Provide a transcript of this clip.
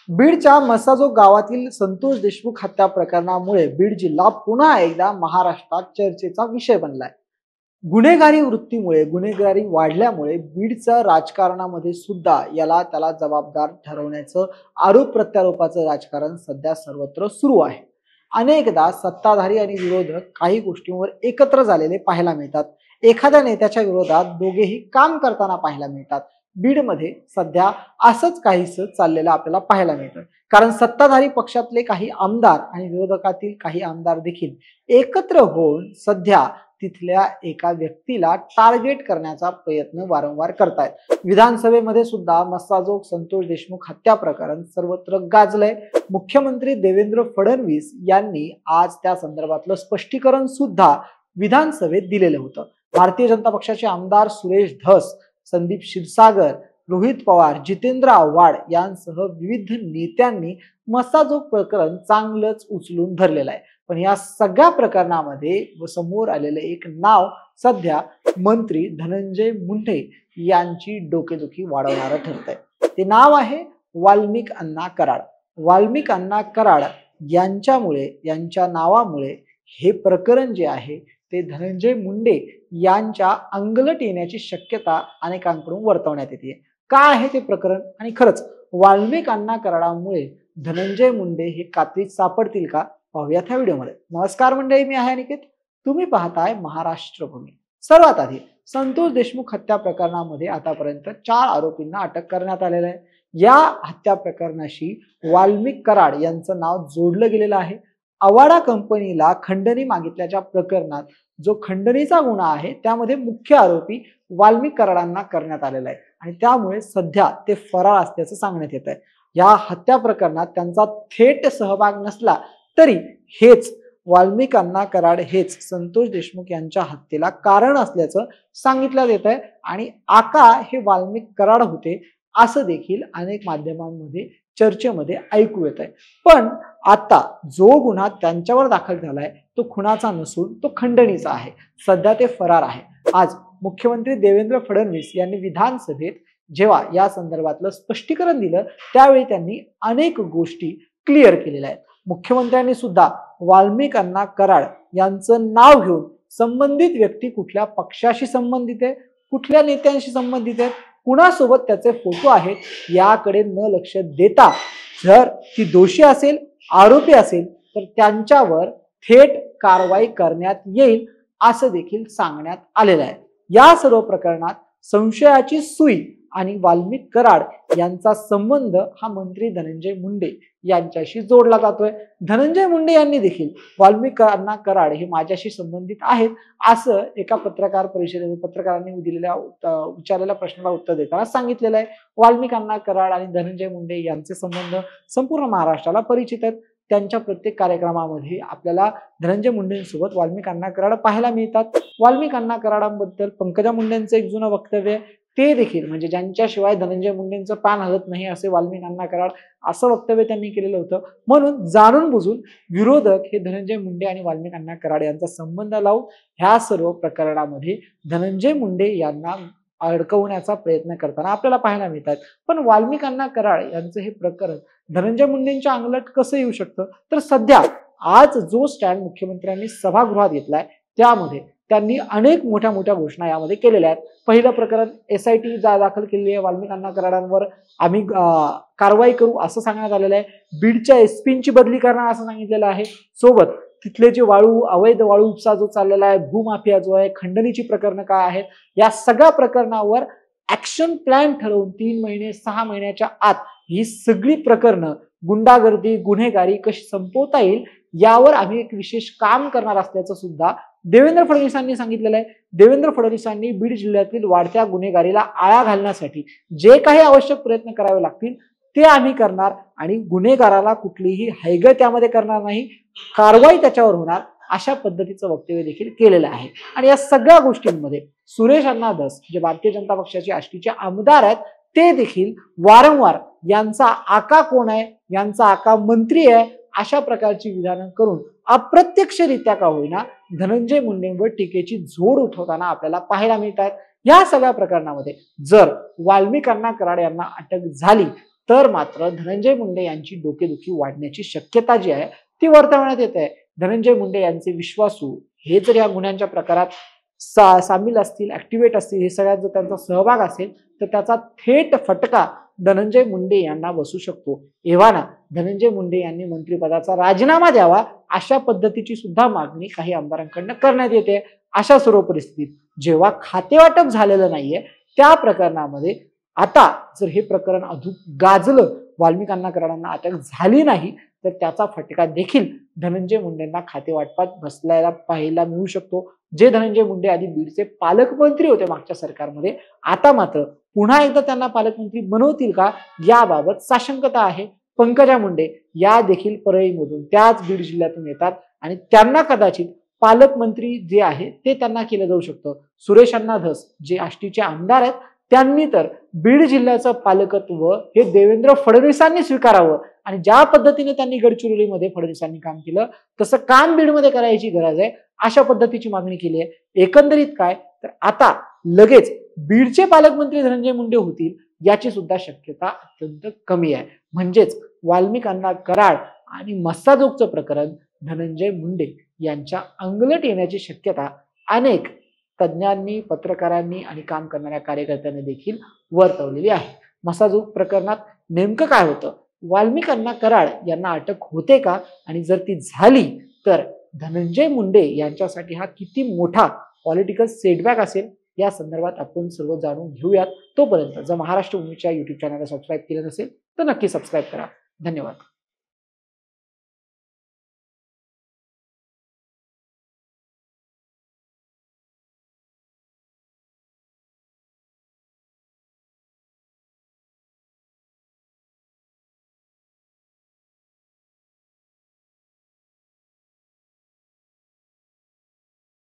बीडच्या मसाजोग गावातील संतोष देशमुख हत्या प्रकरणामुळे बीड जिल्हा पुन्हा एकदा महाराष्ट्रात चर्चेचा विषय बनलाय। गुन्हेगारी वृत्तीमुळे गुन्हेगारी वाढल्यामुळे बीडच्या राजकारणामध्ये सुद्धा याला त्याला जबाबदार ठरवण्याचं आरोप प्रत्यारोपाचं राजकारण सध्या सर्वत्र सुरू आहे। अनेकदा सत्ताधारी आणि विरोधक काही गोष्टींवर एकत्र झालेले पाहायला मिळतात। एखाद्या नेत्याच्या विरोधात दोघेही काम करताना पाहायला मिळतात। बीडमध्ये सध्या असंच काहीसं चाललेलं आपल्याला पाहायला मिळतं, कारण सत्ताधारी पक्षातले काही आमदार आणि विरोधकातील काही आमदार देखील एकत्र होऊन सध्या तिथल्या एका व्यक्तीला टार्गेट करण्याचा प्रयत्न वारंवार करतायत। विधानसभेमध्ये सुद्धा मस्साजोग संतोष देशमुख हत्या प्रकरण सर्वत्र गाजलंय। मुख्यमंत्री देवेंद्र फडणवीस यांनी आज त्या संदर्भातलं स्पष्टीकरण सुद्धा विधानसभेत दिलेलं होतं। भारतीय जनता पक्षाचे आमदार सुरेश धस, संदीप क्षीरसागर, रोहित पवार, जितेंद्र आव्हाड यांसह विविध नेत्यांनी मस्साजोग प्रकरण चांगलंच उचलून धरलेलं आहे। पण या सगळ्या प्रकरणामध्ये समोर आलेलं एक नाव सध्या मंत्री धनंजय मुंडे यांची डोकेदुखी वाढवणारं ठरतंय। ते नाव आहे वाल्मिक अण्णा कराड। वाल्मिक अण्णा कराड यांच्यामुळे, यांच्या नावामुळे हे प्रकरण जे आहे ते धनंजय मुंडे यांच्या अंगलट येण्याची शक्यता अनेकांकडून वर्तवण्यात येते। काय आहे ते प्रकरण आणि खरंच वाल्मिक अण्णा कराडामुळे धनंजय मुंडे हे कात्रीत सापडतील का, पाहूयात ह्या व्हिडिओमध्ये। नमस्कार मंडळी, मी आहे अनिकेत, तुम्ही पाहताय महाराष्ट्र भूमी। सर्वात आधी संतोष देशमुख हत्या प्रकरणामध्ये आतापर्यंत 4 आरोपींना अटक करण्यात आलेलं आहे। या हत्या प्रकरणाशी वाल्मिक कराड यांचं नाव जोडलं गेलेलं आहे। अवाडा कंपनीला खंडणी मागितल्याच्या प्रकरणात जो खंडणीचा गुन्हा आहे त्यामध्ये मुख्य आरोपी वाल्मिक कराडांना करण्यात आलेला आहे आणि त्यामुळे सध्या ते फरार असल्याचं सांगण्यात येत आहे। या हत्या प्रकरणात त्यांचा थेट सहभाग नसला तरी हेच वाल्मिक अण्णा कराड हेच संतोष देशमुख यांच्या हत्येला कारण असल्याचं सांगितलं येत आहे आणि आका हे वाल्मिक कराड होते असं देखील अनेक माध्यमांमध्ये चर्चेमध्ये ऐकू येत आहे। पण आता जो गुन्हा त्यांच्यावर दाखल झालाय तो खुनाचा नसून तो खंडणीचा आहे। सध्या ते फरार आहे। आज मुख्यमंत्री देवेंद्र फडणवीस यांनी विधानसभेत जेव्हा या संदर्भातलं स्पष्टीकरण दिलं त्यावेळी त्यांनी अनेक गोष्टी क्लिअर केलेल्या आहेत। मुख्यमंत्र्यांनी सुद्धा वाल्मिक अण्णा कराड यांचं नाव घेऊन संबंधित व्यक्ती कुठल्या पक्षाशी संबंधित आहे, कुठल्या नेत्यांशी संबंधित आहे, कुणासोबत त्याचे फोटो आहेत याकडे न लक्ष देता जर ती दोषी असेल, आरोपी असेल तर त्यांच्यावर थेट कारवाई करण्यात येईल असं देखील सांगण्यात आलेलं आहे। या सर्व प्रकरणात संशयाची सुई आणि वाल्मिक कराड यांचा संबंध हा मंत्री धनंजय मुंडे यांच्याशी जोडला जातोय। धनंजय मुंडे यांनी देखील वाल्मिक अण्णा कराड हे माझ्याशी संबंधित आहेत असं एका पत्रकार परिषदेत पत्रकारांनी दिलेल्या विचारलेल्या प्रश्नाला उत्तर देताना सांगितलेलं आहे। वाल्मिक अण्णा कराड आणि धनंजय मुंडे यांचे संबंध संपूर्ण महाराष्ट्राला परिचित आहेत। त्यांच्या प्रत्येक कार्यक्रमामध्ये आपल्याला धनंजय मुंडेंसोबत वाल्मिक अण्णा कराड पाहायला मिळतात। वाल्मिक अण्णा कराडांबद्दल पंकजा मुंडेंचं एक जुनं वक्तव्य आहे, ते देखील म्हणजे ज्यांच्याशिवाय धनंजय मुंडेंचं पान हलत नाही असे वाल्मिक अण्णा कराड असं वक्तव्य त्यांनी केलेलं होतं। म्हणून जाणून बुजून विरोधक हे धनंजय मुंडे आणि वाल्मिक अण्णा कराड यांचा संबंध लावून ह्या सर्व प्रकरणामध्ये धनंजय मुंडे यांना अडकवण्याचा प्रयत्न करताना आपल्याला पाहायला मिळतात। पण वाल्मिक अण्णा कराड यांचं हे प्रकरण धनंजय मुंडेंच्या अंगलट कसं येऊ शकतं, तर सध्या आज जो स्टँड मुख्यमंत्र्यांनी सभागृहात घेतलाय त्यामध्ये त्यांनी अनेक मोठ्या मोठ्या घोषणा यामध्ये केलेल्या आहेत। पहिलं प्रकरण SIT दाखल केलेली आहे, वाल्मिक अण्णा कराडांवर आम्ही कारवाई करू असं सांगण्यात आलेलं आहे। बीडच्या SP ची बदली करणार असं सांगितलेलं आहे। सोबत तिथले जे वाळू, अवैध वाळू उपसा जो चाललेला आहे, भूमाफिया जो आहे, खंडणीची प्रकरणं काय आहेत, या सगळ्या प्रकरणावर ऍक्शन प्लॅन ठरवून 3 महिने 6 महिन्याच्या आत ही सगळी प्रकरणं, गुंडागर्दी, गुन्हेगारी कशी संपवता येईल यावर आम्ही एक विशेष काम करणार असल्याचं सुद्धा देवेंद्र फडणवीसांनी सांगितलेलं आहे। देवेंद्र फडणवीसांनी बीड जिल्ह्यातील वाढत्या गुन्हेगारीला आळा घालण्यासाठी जे काही आवश्यक प्रयत्न करावे लागतील ते आम्ही करणार आणि गुन्हेगाराला कुठलीही हैगय त्यामध्ये करणार नाही, कारवाई त्याच्यावर होणार अशा पद्धतीचं वक्तव्य देखील केलेलं आहे। आणि या सगळ्या गोष्टींमध्ये सुरेश अण्णा धस जे भारतीय जनता पक्षाचे आष्टीचे आमदार आहेत ते देखील वारंवार यांचा आका कोण आहे, यांचा आका मंत्री आहे अशा प्रकारची विधानं करून अप्रत्यक्षरित्या का होईना धनंजय मुंडेंवर टीकेची झोड उठवताना आपल्याला पाहायला मिळतात। या सगळ्या प्रकरणामध्ये जर वाल्मिक अण्णा कराड यांना अटक झाली तर मात्र धनंजय मुंडे यांची डोकेदुखी वाढण्याची शक्यता जी आहे ती वर्तवण्यात येत आहे. धनंजय मुंडे यांचे विश्वासू हे जर या गुन्ह्यांच्या प्रकारात सामील असतील, ऍक्टिव्हेट असतील, हे सगळ्यात जर त्यांचा सहभाग असेल तर त्याचा थेट फटका धनंजय मुंडे यांना बसू शकतो. एव्हाना धनंजय मुंडे यांनी मंत्रिपदाचा राजीनामा द्यावा अशा पद्धतीची सुद्धा मागणी काही आमदारांकडून करण्यात येते. अशा सर्व परिस्थितीत जेव्हा खातेवाटप झालेलं नाहीये त्या प्रकरणामध्ये आता जर हे प्रकरण अधून गाजलं, वाल्मिक अण्णा कराडांना अटक झाली नाही तर त्याचा फटका देखील धनंजय मुंडेंना खातेवाटपात बसल्याला पाहायला मिळू शकतो. जे धनंजय मुंडे आधी बीडचे पालकमंत्री होते मागच्या सरकारमध्ये, आता मात्र पुन्हा एकदा त्यांना पालकमंत्री बनवतील का याबाबत साशंकता आहे. पंकजा मुंडे या देखील परळीमधून त्याच बीड जिल्ह्यातून येतात आणि त्यांना कदाचित पालकमंत्री जे आहे ते त्यांना केलं जाऊ शकतं. सुरेश अण्णा धस जे आष्टीचे आमदार आहेत त्यांनी तर बीड जिल्ह्याचं पालकत्व हे देवेंद्र फडणवीसांनी स्वीकारावं आणि ज्या पद्धतीने त्यांनी गडचिरोलीमध्ये फडणवीसांनी काम केलं तसं काम बीडमध्ये करायची गरज आहे अशा पद्धतीची मागणी केली आहे. एकंदरीत काय तर आता लगेच बीडचे पालकमंत्री धनंजय मुंडे होतील याची सुद्धा शक्यता अत्यंत कमी आहे. म्हणजेच वाल्मिक अण्णा कराड आणि मस्साजोगचं प्रकरण धनंजय मुंडे यांच्या अंगलट येण्याची शक्यता अनेक तज्ज्ञांनी, पत्रकारांनी आणि काम करणाऱ्या कार्यकर्त्यांनी देखील वर्तवलेली आहे. मस्साजोग प्रकरणात नेमकं काय होतं, वाल्मिक अण्णा कराड यांना अटक होते का, आणि जर ती झाली तर धनंजय मुंडे यांच्यासाठी हा किती मोठा पॉलिटिकल सेटबॅक असेल या संदर्भात आपण सर्व जाणून घेऊयात. तोपर्यंत जर महाराष्ट्र भूमीच्या YouTube चॅनलला सबस्क्राईब केलं नसेल तर नक्की सबस्क्राईब करा. धन्यवाद.